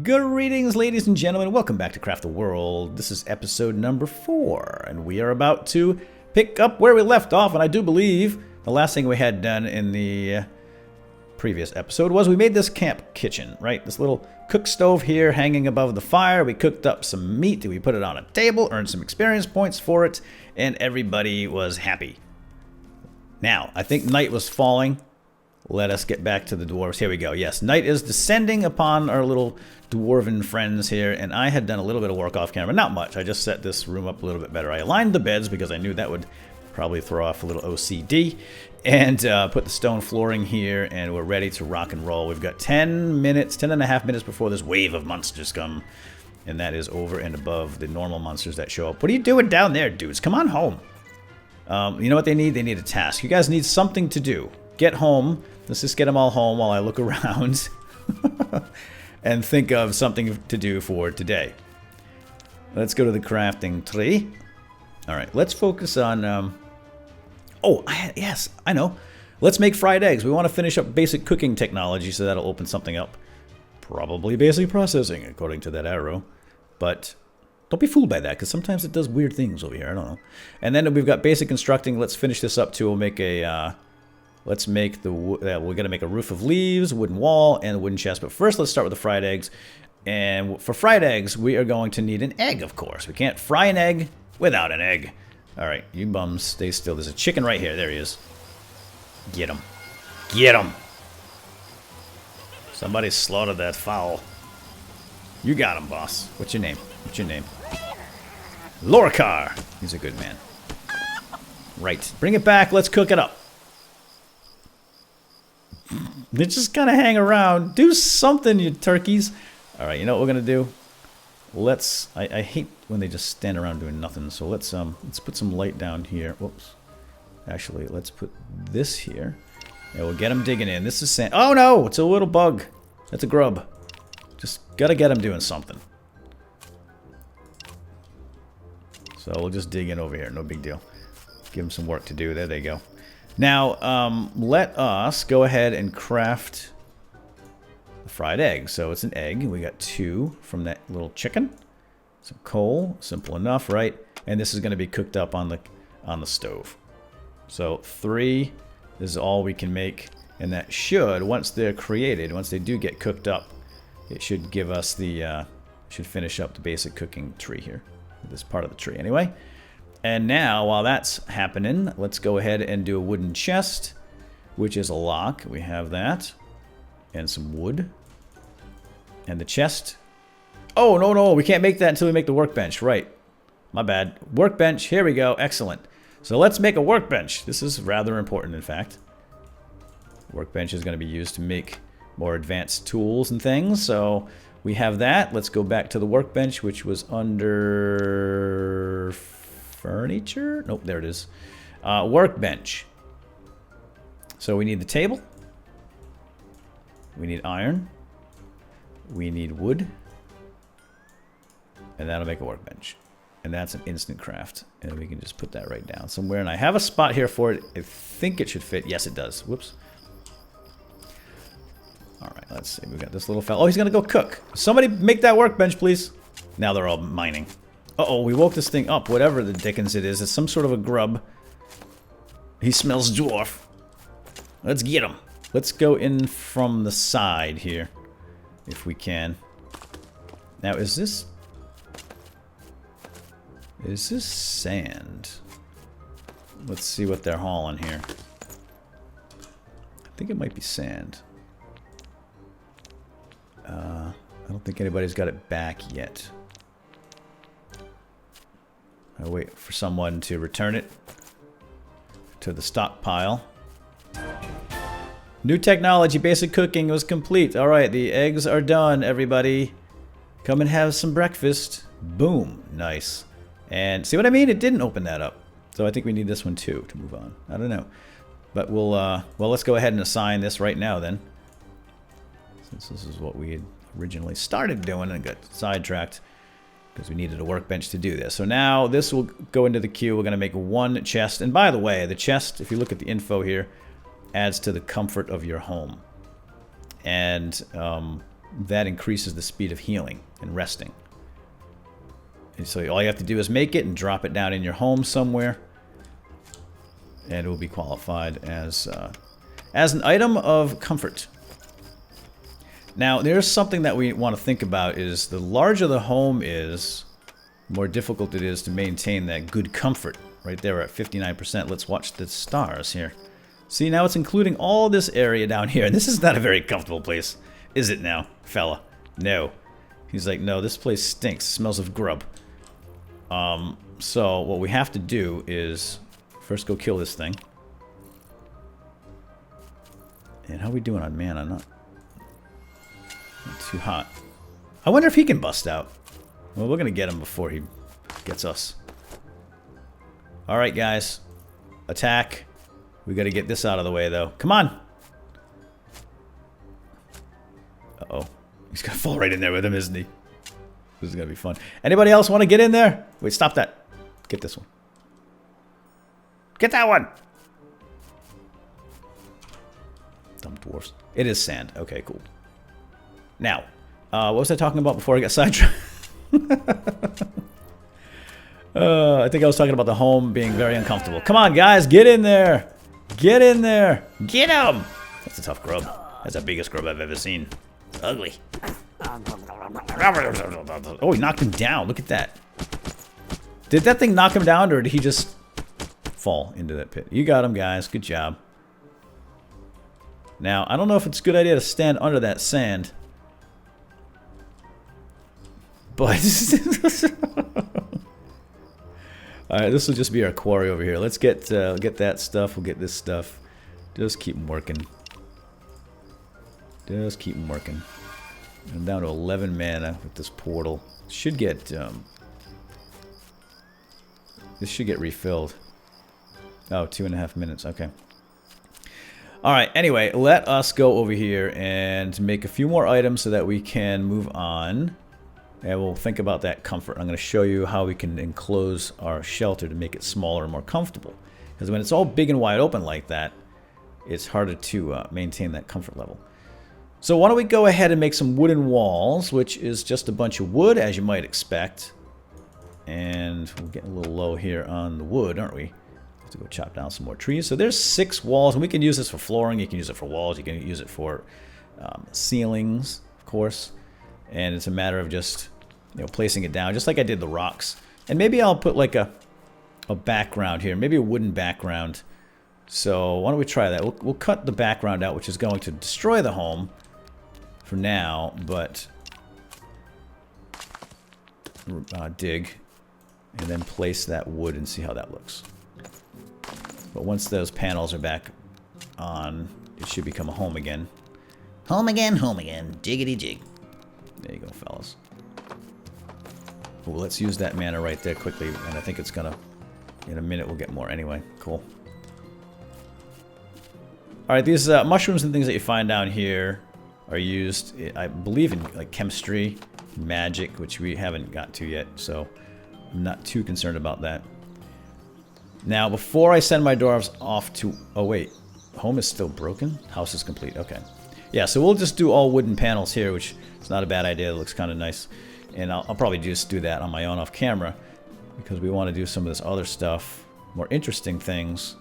Greetings, ladies and gentlemen. Welcome back to Craft the World. This is episode number 4, and we are about to pick up where we left off. And I do believe the last thing we had done in the previous episode was we made this camp kitchen, right? This little cook stove here hanging above the fire. We cooked up some meat. We put it on a table, earned some experience points for it, and everybody was happy. Now, I think night was falling. Let us get back to the dwarves. Here we go. Yes, night is descending upon our little dwarven friends here, and I had done a little bit of work off camera. Not much. I just set this room up a little bit better. I aligned the beds because I knew that would probably throw off a little OCD, and put the stone flooring here, and we're ready to rock and roll. We've got 10 minutes, 10 and a half minutes before this wave of monsters come, and that is over and above the normal monsters that show up. What are you doing down there, dudes? Come on home. You know what they need? They need a task. You guys need something to do. Get home. Let's just get them all home while I look around and think of something to do for today. Let's go to the crafting tree. All right, let's focus on... yes, I know. Let's make fried eggs. We want to finish up basic cooking technology, so that'll open something up. Probably basic processing, according to that arrow. But don't be fooled by that, because sometimes it does weird things over here. I don't know. And then we've got basic constructing. Let's finish this up, too. We'll make a... Let's make the... we're going to make a roof of leaves, wooden wall, and a wooden chest. But first, let's start with the fried eggs. And for fried eggs, we are going to need an egg, of course. We can't fry an egg without an egg. All right, you bums, stay still. There's a chicken right here. There he is. Get him. Get him. Somebody slaughtered that fowl. You got him, boss. What's your name? What's your name? Lorcar. He's a good man. Right. Bring it back. Let's cook it up. They just kind of hang around. Do something, you turkeys. All right, you know what we're going to do? Let's... I hate when they just stand around doing nothing. So let's put some light down here. Whoops. Actually, let's put this here. And we'll get them digging in. This is sand. Oh, no! It's a little bug. That's a grub. Just got to get them doing something. So we'll just dig in over here. No big deal. Give them some work to do. There they go. Now, let us go ahead and craft a fried egg. So it's an egg. We got 2 from that little chicken. Some coal. Simple enough, right? And this is going to be cooked up on the stove. So 3 is all we can make. And that should, once they're created, once they do get cooked up, it should give us the, should finish up the basic cooking tree here. This part of the tree, anyway. And now, while that's happening, let's go ahead and do a wooden chest, which is a lock. We have that. And some wood. And the chest. Oh, no, we can't make that until we make the workbench. Right. My bad. Workbench. Here we go. Excellent. So let's make a workbench. This is rather important, in fact. Workbench is going to be used to make more advanced tools and things. So we have that. Let's go back to the workbench, which was under... furniture? Nope, there it is. Workbench. So we need the table. We need iron. We need wood. And that'll make a workbench. And that's an instant craft. And we can just put that right down somewhere. And I have a spot here for it. I think it should fit. Yes, it does. Whoops. Alright, let's see. We got this little fella. Oh, he's going to go cook. Somebody make that workbench, please. Now they're all mining. Uh-oh, we woke this thing up, whatever the dickens it is. It's some sort of a grub. He smells dwarf. Let's get him. Let's go in from the side here, if we can. Now, is this sand? Let's see what they're hauling here. I think it might be sand. I don't think anybody's got it back yet. I'll wait for someone to return it to the stockpile. New technology, basic cooking was complete. Alright, the eggs are done, everybody. Come and have some breakfast. Boom. Nice. And see what I mean? It didn't open that up. So I think we need this one too to move on. I don't know. But we'll, well, let's go ahead and assign this right now then. Since this is what we had originally started doing and got sidetracked. Because we needed a workbench to do this. So now this will go into the queue. We're going to make 1 chest. And by the way, the chest, if you look at the info here, adds to the comfort of your home. And that increases the speed of healing and resting. And so all you have to do is make it and drop it down in your home somewhere, and it will be qualified as an item of comfort. Now, there's something that we want to think about is the larger the home is, the more difficult it is to maintain that good comfort. Right there, we're at 59%. Let's watch the stars here. See, now it's including all this area down here. And this is not a very comfortable place, is it now, fella? No. He's like, no, this place stinks. It smells of grub. So what we have to do is first go kill this thing. And how are we doing on mana? Not too hot. I wonder if he can bust out. Well, we're going to get him before he gets us. Alright, guys. Attack. We got to get this out of the way, though. Come on! Uh-oh. He's going to fall right in there with him, isn't he? This is going to be fun. Anybody else want to get in there? Wait, stop that. Get this one. Get that one! Dumb dwarfs. It is sand. Okay, cool. Now, what was I talking about before I got sidetracked? I think I was talking about the home being very uncomfortable. Come on, guys, get in there! Get in there! Get him! That's a tough grub. That's the biggest grub I've ever seen. It's ugly. Oh, he knocked him down. Look at that. Did that thing knock him down, or did he just fall into that pit? You got him, guys. Good job. Now, I don't know if it's a good idea to stand under that sand. But alright, this will just be our quarry over here. Let's get that stuff. We'll get this stuff. Just keep them working. Just keep them working. I'm down to 11 mana with this portal. Should get this should get refilled. Oh, 2.5 minutes. Okay. Alright, anyway, let us go over here and make a few more items so that we can move on. And we'll think about that comfort. I'm going to show you how we can enclose our shelter to make it smaller and more comfortable. Because when it's all big and wide open like that, it's harder to maintain that comfort level. So why don't we go ahead and make some wooden walls, which is just a bunch of wood, as you might expect. And we're getting a little low here on the wood, aren't we? Have to go chop down some more trees. So there's 6 walls, and we can use this for flooring. You can use it for walls. You can use it for ceilings, of course. And it's a matter of just, you know, placing it down, just like I did the rocks. And maybe I'll put like a background here, maybe a wooden background. So why don't we try that? We'll cut the background out, which is going to destroy the home for now, but dig and then place that wood and see how that looks. But once those panels are back on, it should become a home again. Home again, jiggity jig. There you go, fellas. Well, let's use that mana right there quickly, and I think it's gonna, in a minute we'll get more anyway. Cool. Alright, these mushrooms and things that you find down here are used, I believe, in like chemistry, magic, which we haven't got to yet, so I'm not too concerned about that. Now, before I send my dwarves off to... Oh, wait. Home is still broken? House is complete. Okay. Yeah, so we'll just do all wooden panels here, which is not a bad idea. It looks kind of nice. And I'll probably just do that on my own off camera, because we want to do some of this other stuff, more interesting things,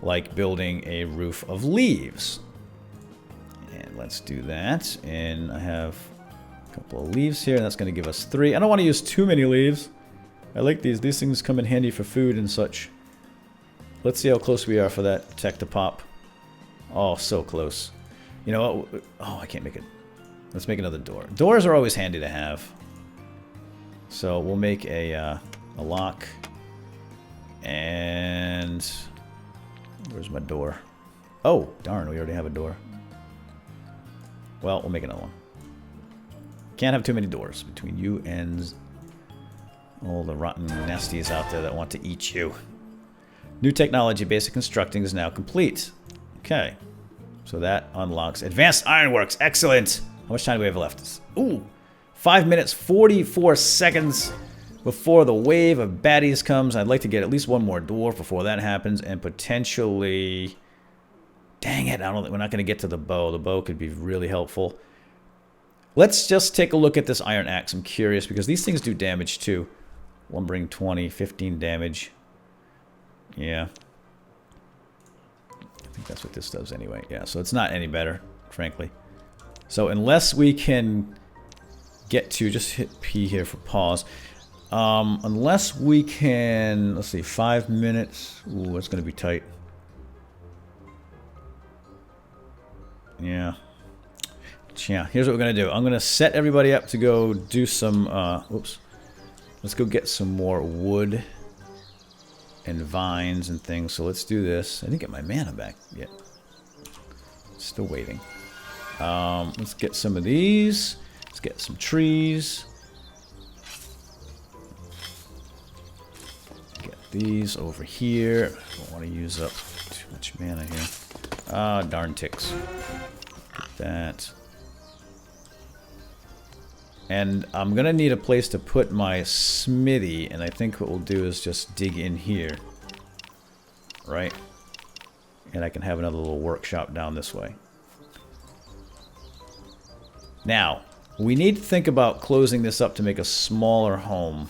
like building a roof of leaves. And let's do that. And I have a couple of leaves here, and that's going to give us 3. I don't want to use too many leaves. I like these. These things come in handy for food and such. Let's see how close we are for that tech to pop. Oh, so close. You know what? Oh, I can't make it. Let's make another door. Doors are always handy to have. So we'll make a lock. And where's my door? Oh, darn, we already have a door. Well, we'll make another one. Can't have too many doors between you and all the rotten nasties out there that want to eat you. New technology, basic constructing is now complete. Okay. So that unlocks advanced ironworks. Excellent. How much time do we have left? Ooh. 5 minutes, 44 seconds before the wave of baddies comes. I'd like to get at least one more dwarf before that happens, and potentially... Dang it, we're not going to get to the bow. The bow could be really helpful. Let's just take a look at this iron axe. I'm curious because these things do damage too. Lumbering 20, 15 damage. Yeah. I think that's what this does anyway. Yeah, so it's not any better, frankly. So unless we can get to, just hit P here for pause. Unless we can, let's see, 5 minutes. Ooh, that's going to be tight. Yeah. Yeah, here's what we're going to do. I'm going to set everybody up to go do some, oops. Let's go get some more wood and vines and things. So let's do this. I didn't get my mana back yet. Still waiting. Let's get some of these. Let's get some trees. Get these over here. Don't want to use up too much mana here. Ah, darn ticks. Get that. And I'm going to need a place to put my smithy, and I think what we'll do is just dig in here. Right? And I can have another little workshop down this way. Now, we need to think about closing this up to make a smaller home.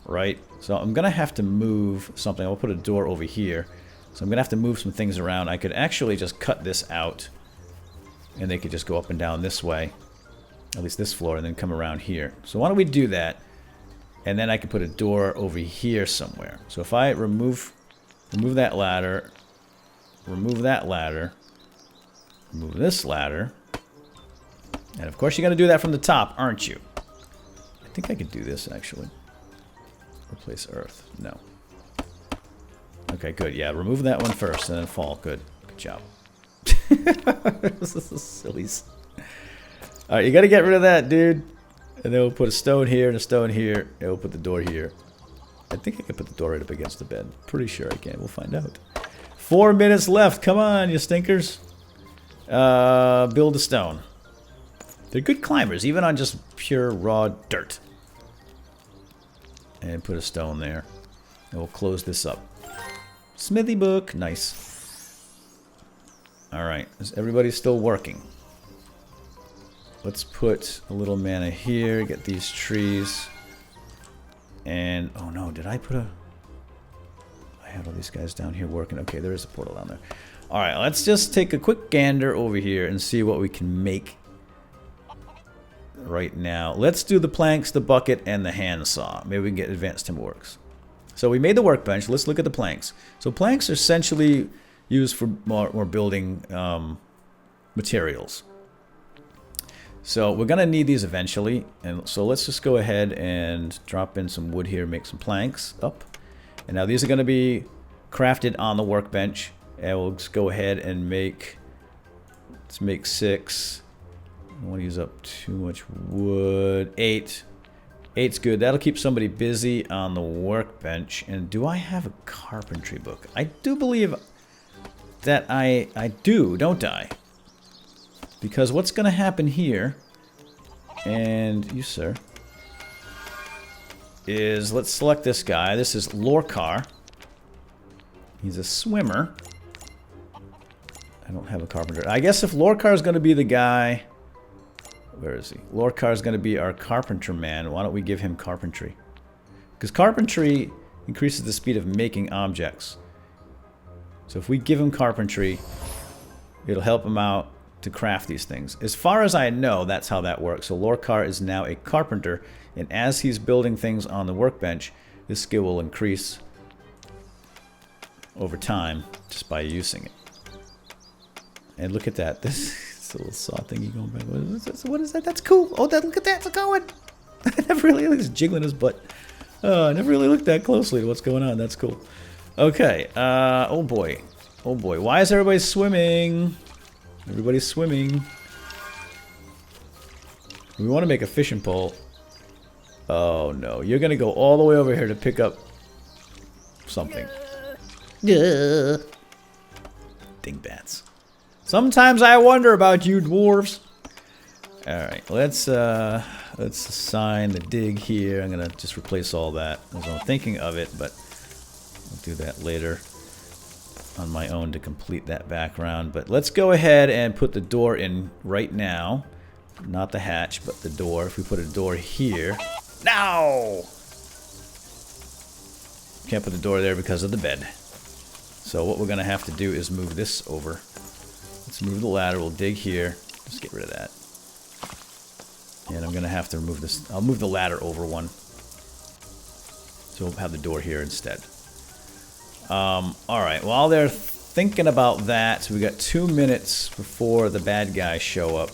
Right? So I'm going to have to move something. I'll put a door over here. So I'm going to have to move some things around. I could actually just cut this out, and they could just go up and down this way. At least this floor, and then come around here. So why don't we do that? And then I can put a door over here somewhere. So if I remove that ladder, remove that ladder, remove this ladder, and of course you're going to do that from the top, aren't you? I think I could do this actually. Replace earth. No. Okay, good. Yeah, remove that one first, and then fall. Good. Good job. This is sillies. Alright, you gotta get rid of that, dude. And then we'll put a stone here and a stone here. And we'll put the door here. I think I can put the door right up against the bed. Pretty sure I can. We'll find out. 4 minutes left. Come on, you stinkers. Build a stone. They're good climbers, even on just pure raw dirt. And put a stone there. And we'll close this up. Smithy book. Nice. Alright. Is everybody still working? Let's put a little mana here, get these trees. And, oh no, did I put a... I had all these guys down here working. Okay, there is a portal down there. Alright, let's just take a quick gander over here and see what we can make right now. Let's do the planks, the bucket, and the handsaw. Maybe we can get advanced timberworks. So we made the workbench. Let's look at the planks. So planks are essentially used for more building materials. So we're going to need these eventually, and so let's just go ahead and drop in some wood here, make some planks up. And now these are going to be crafted on the workbench, and we'll just go ahead and make, let's make 6. I don't want to use up too much wood. 8. 8's good. That'll keep somebody busy on the workbench. And do I have a carpentry book? I do believe that I do, don't I? Because what's going to happen here, and you, sir, is let's select this guy. This is Lorcar. He's a swimmer. I don't have a carpenter. I guess if Lorcar is going to be the guy, where is he? Lorcar is going to be our carpenter man. Why don't we give him carpentry? Because carpentry increases the speed of making objects. So if we give him carpentry, it'll help him out to craft these things. As far as I know, that's how that works. So Lorcar is now a carpenter, and as he's building things on the workbench, this skill will increase over time just by using it. And look at that. This little saw thingy going back. What is that? That's cool. Oh, look at that. It's going. I never really looked. He's jiggling his butt. I never really looked that closely to what's going on. That's cool. Okay. Oh boy. Oh boy. Why is everybody swimming? Everybody's swimming. We want to make a fishing pole. Oh no. You're going to go all the way over here to pick up something. Dingbats. Sometimes I wonder about you dwarves. Alright, let's assign the dig here. I'm gonna just replace all that as I'm thinking of it, but I'll do that later on my own to complete that background. But let's go ahead and put the door in right now. Not the hatch, but the door. If we put a door here... No! Can't put the door there because of the bed. So what we're going to have to do is move this over. Let's move the ladder. We'll dig here. Just get rid of that. And I'm going to have to remove this. I'll move the ladder over one. So we'll have the door here instead. Alright, while they're thinking about that, we got 2 minutes before the bad guys show up.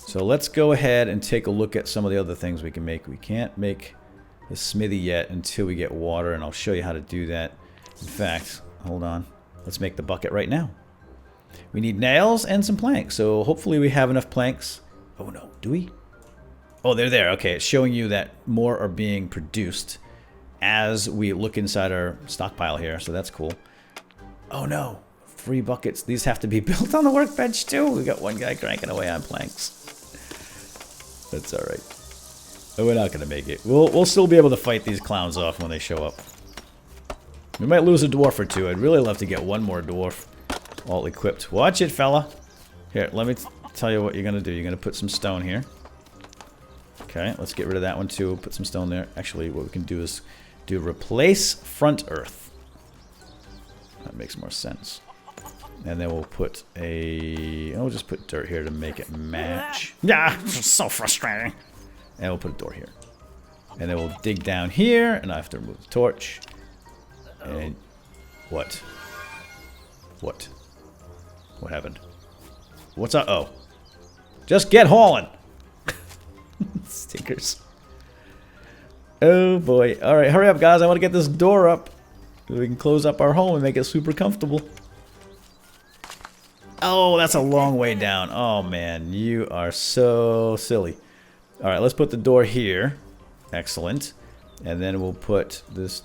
So let's go ahead and take a look at some of the other things we can make. We can't make the smithy yet until we get water, and I'll show you how to do that. In fact, hold on. Let's make the bucket right now. We need nails and some planks, so hopefully we have enough planks. Oh no, do we? Oh, they're there. Okay, it's showing you that more are being produced as we look inside our stockpile here, so that's cool. Oh no, 3 buckets. These have to be built on the workbench too. We got one guy cranking away on planks. That's alright. But we're not going to make it. We'll still be able to fight these clowns off when they show up. We might lose a dwarf or two. I'd really love to get one more dwarf all equipped. Watch it, fella. Here, let me tell you what you're going to do. You're going to put some stone here. Okay, let's get rid of that one too. Put some stone there. Actually, what we can do is do replace front earth. That makes more sense. And then we'll put we'll just put dirt here to make it match. Yeah, so frustrating. And we'll put a door here. And then we'll dig down here, and I have to remove the torch. And what? What? What happened? What's up? Oh. Just get hauling. Stinkers. Oh boy. Alright, hurry up guys. I want to get this door up. So we can close up our home and make it super comfortable. Oh, that's a long way down. Oh man, you are so silly. Alright, let's put the door here. Excellent. And then we'll put this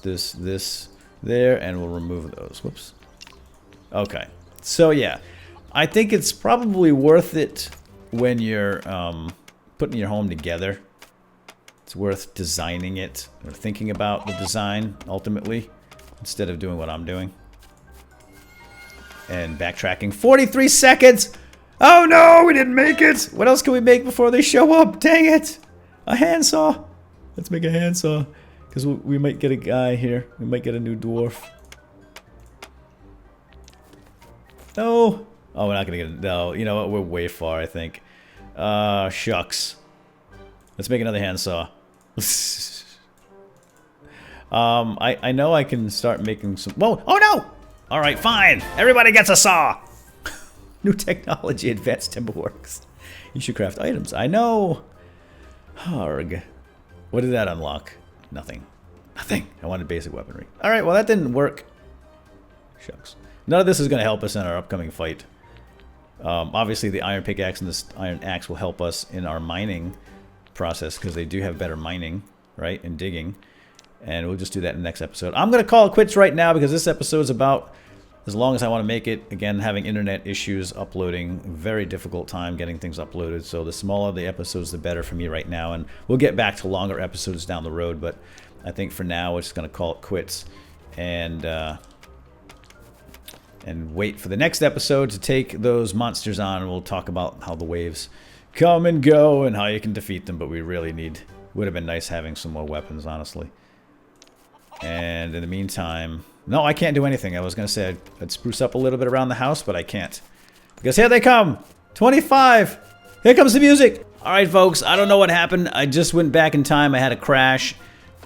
there, and we'll remove those. Whoops. Okay. So yeah, I think it's probably worth it when you're putting your home together. It's worth designing it, or thinking about the design, ultimately, instead of doing what I'm doing. And backtracking 43 seconds! Oh no, we didn't make it! What else can we make before they show up? Dang it! A handsaw! Let's make a handsaw. Because we might get a guy here. We might get a new dwarf. No! Oh, we're not gonna get it. No, you know what? We're way far, I think. Shucks. Let's make another handsaw. I know I can start making some... Whoa! Oh no! Alright, fine! Everybody gets a saw! New technology, advanced timberworks. You should craft items. I know! Harg. What did that unlock? Nothing. Nothing. I wanted basic weaponry. Alright, well that didn't work. Shucks. None of this is going to help us in our upcoming fight. Obviously the iron pickaxe and this iron axe will help us in our mining process, because they do have better mining, right, and digging. And we'll just do that in the next episode. I'm going to call it quits right now, because this episode is about as long as I want to make it. Again, having internet issues uploading, very difficult time getting things uploaded. So the smaller the episodes, the better for me right now. And we'll get back to longer episodes down the road. But I think for now, we're just going to call it quits. And wait for the next episode to take those monsters on. And we'll talk about how the waves come and go and how you can defeat them. But we really would have been nice having some more weapons, honestly. And in the meantime... No, I can't do anything. I was going to say I'd spruce up a little bit around the house, but I can't. Because here they come! 25! Here comes the music! Alright, folks, I don't know what happened. I just went back in time. I had a crash.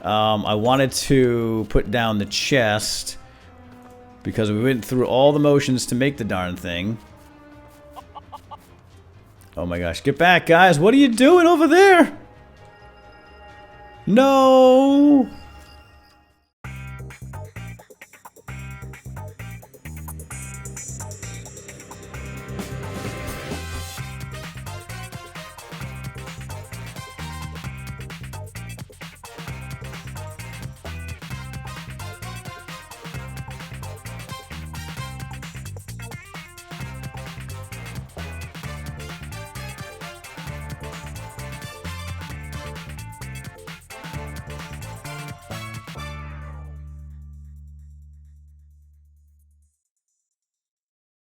I wanted to put down the chest, because we went through all the motions to make the darn thing. Oh my gosh. Get back, guys! What are you doing over there? No!